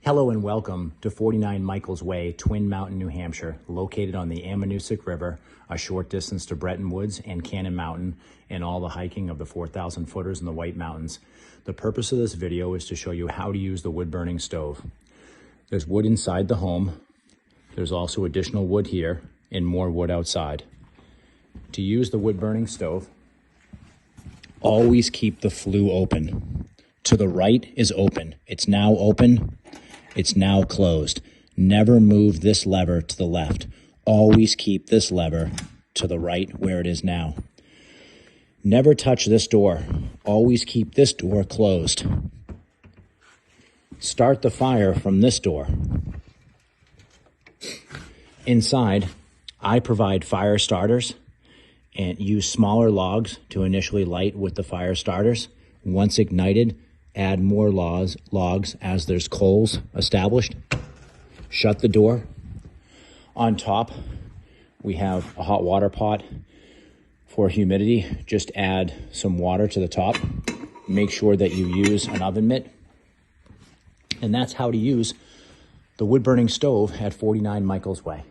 Hello and welcome to 49 Michael's Way, Twin Mountain, New Hampshire, located on the Ammonoosuc River, a short distance to Bretton Woods and Cannon Mountain, and all the hiking of the 4,000 footers in the White Mountains. The purpose of this video is to show you how to use the wood-burning stove. There's wood inside the home. There's also additional wood here and more wood outside. To use the wood-burning stove, always keep the flue open. To the right is open. It's now open. It's now closed. Never move this lever to the left. Always keep this lever to the right where it is now. Never touch this door. Always keep this door closed. Start the fire from this door. Inside, I provide fire starters and use smaller logs to initially light with the fire starters. Once ignited, add more logs as there's coals established. Shut the door. On top, we have a hot water pot for humidity. Just add some water to the top. Make sure that you use an oven mitt. And that's how to use the wood-burning stove at 49 Michael's Way.